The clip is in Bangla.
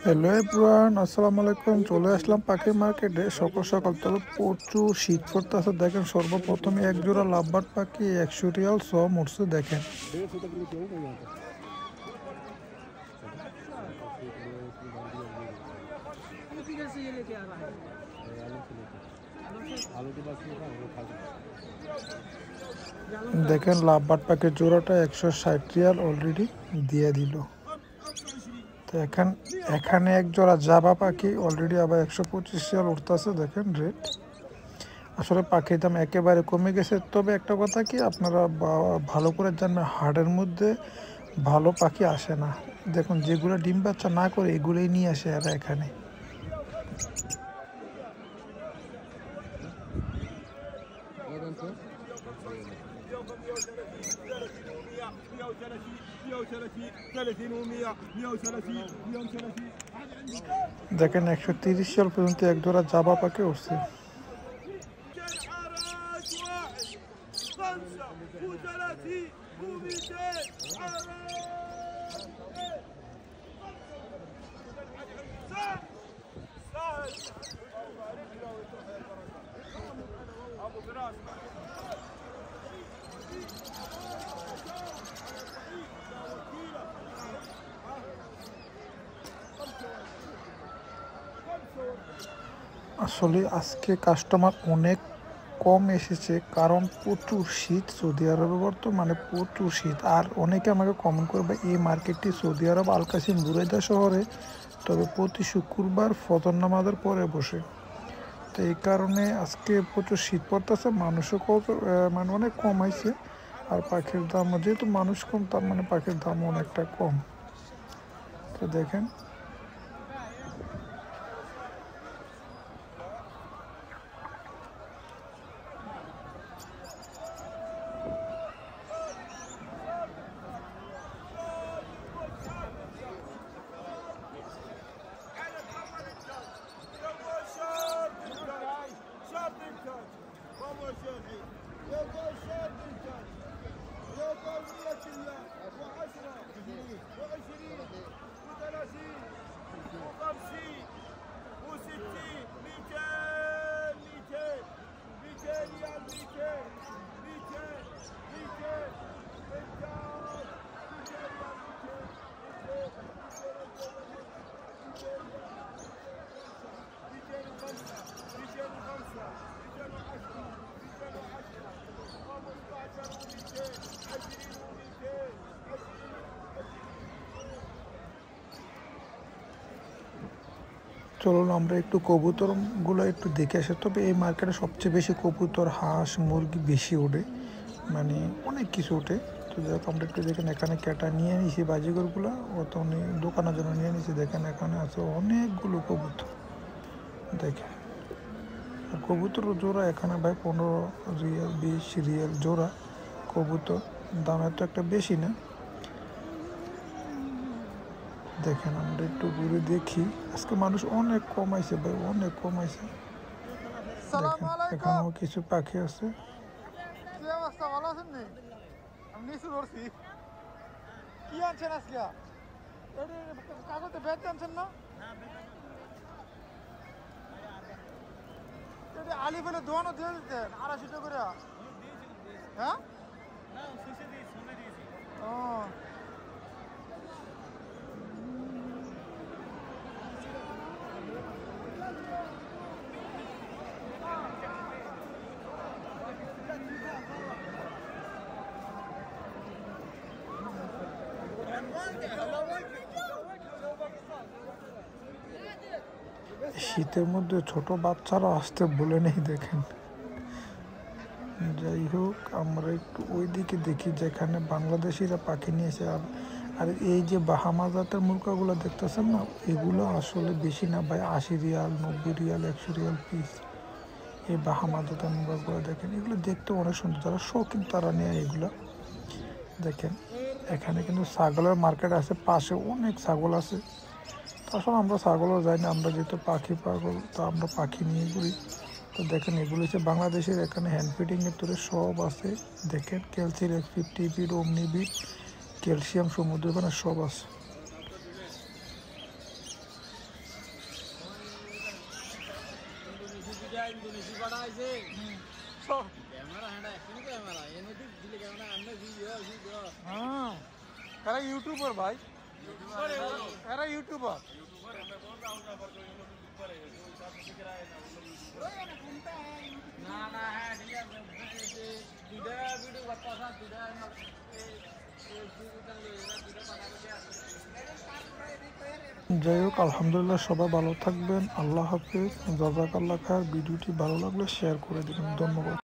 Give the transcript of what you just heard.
হ্যালো এভরিওয়ান, আসসালামু আলাইকুম। চলে আসলাম পাখি মার্কেটে সকাল সকাল। তবে প্রচুর শীত পড়তেছে। দেখেন সর্বপ্রথমে এক জোড়া লাভবার্ড পাখি 100 রিয়াল শ মরছে। দেখেন দেখেন লাভবার্ড পাখির জোড়াটা 160 রিয়াল অলরেডি দিয়ে দিল। তো এখানে এক জোড়া জাবা পাখি অলরেডি আবার 125 রিয়াল উঠতেছে। দেখেন রেট, আসলে পাখির দাম একেবারে কমে গেছে। তবে একটা কথা কি, আপনারা ভালো করে জানবেন হাটের মধ্যে ভালো পাখি আসে না। দেখুন যেগুলো ডিম বাচ্চা না করে এগুলোই নিয়ে আসে এরা এখানে। দেখেন 130 সাল পর্যন্ত এক জোড়া জাবা পাখি উঠছে। আসলে আজকে কাস্টমার অনেক কম এসেছে, কারণ প্রচুর শীত সৌদি আরবে বর্তমানে প্রচুর শীত। আর অনেকে আমাকে কমেন্ট করবে এই মার্কেটটি সৌদি আরব আল কাসিম বুরাইদা শহরে, তবে প্রতি শুক্রবার ফজর নামাজের পরে বসে। তো এই কারণে আজকে প্রচুর শীত পড়তেছে, মানুষও মানে অনেক কম হয়েছে। আর পাখির দাম যেহেতু মানুষ কম, তার মানে পাখির দাম অনেকটা কম। তো দেখেন চলুন আমরা একটু কবুতরগুলো একটু দেখে আসি। তবে এই মার্কেটে সবচেয়ে বেশি কবুতর, হাঁস, মুরগি বেশি ওঠে, মানে অনেক কিছু ওঠে। তো যাই হোক আমরা একটু দেখেন, এখানে ক্যাটা নিয়ে নিয়েছি বাজিগরগুলো, অত দোকানের জন্য নিয়ে নিয়েছি। দেখেন এখানে আছে অনেকগুলো কবুতর। দেখেন আর কবুতর জোড়া এখানে ভাই 15 রিয়াল 20 রিয়াল জোড়া কবুতর। দাম এত একটা বেশি না। দেখেন আমরা একটু ঘুরে দেখি, আজকে মানুষ অনেক কমাইছে ভাই, অনেক কমাইছে। দেখেন এখানেও কিছু পাখি আছে। কি অবস্থা, ভালো আছেন নি? আমি নিচু ধরছি। কি আনছেন আজকে? কাগজে ব্যাগ আনছেন না? আলি ফেলে দোয়ানো দিয়ে দিতেন 250 করে। হ্যাঁ ও শীতের মধ্যে ছোট বাচ্চারা আসতে বলে নেই। দেখেন যাই হোক আমরা একটু ওই দিকে দেখি যেখানে বাংলাদেশিরা পাখি নিয়েছে। আর এই যে বাহামা জাতের মুরগাগুলো দেখতেছেন না, এগুলো আসলে বেশি না ভাই, 80 রিয়াল 90 রিয়াল 100 রিয়াল পিস। এই বাহামা জাতের মুরগাগুলো দেখেন, এগুলো দেখতে অনেক সুন্দর, যারা শৌখিন তারা নেয় এগুলো। দেখেন এখানে কিন্তু ছাগলের মার্কেট আছে, পাশে অনেক ছাগল আছে। আসলে আমরা ছাগলও যাই না, আমরা যেহেতু পাখি পাগল, তো আমরা পাখি নিয়ে ঘুরি। তো দেখেন এগুলো হচ্ছে বাংলাদেশের, এখানে হ্যান্ড ফিডিংয়ের তোরে সব আছে। দেখেন ক্যালসির 50 বিট, অমনি বিট, ক্যালসিয়াম সমুদ্র, এখানে সব আছে। ইন্দোনেশিয়া পাড়া আছে সব ক্যামেরা হ্যাঁ একটু ক্যামেরা এর মধ্যে দিলে ক্যামেরা আমরা ভিডিও হ্যাঁ এরা ইউটিউবার ভাই এরা ইউটিউবার না না হ্যাঁ ঠিক আছে দুইটা ভিডিও করতে আসা দুইটা যাই হোক আলহামদুলিল্লাহ সবাই ভালো থাকবেন। আল্লাহ হাফিজ, জাযাকাল্লাহ খায়ের। ভিডিওটি ভালো লাগলে শেয়ার করে দিবেন। ধন্যবাদ।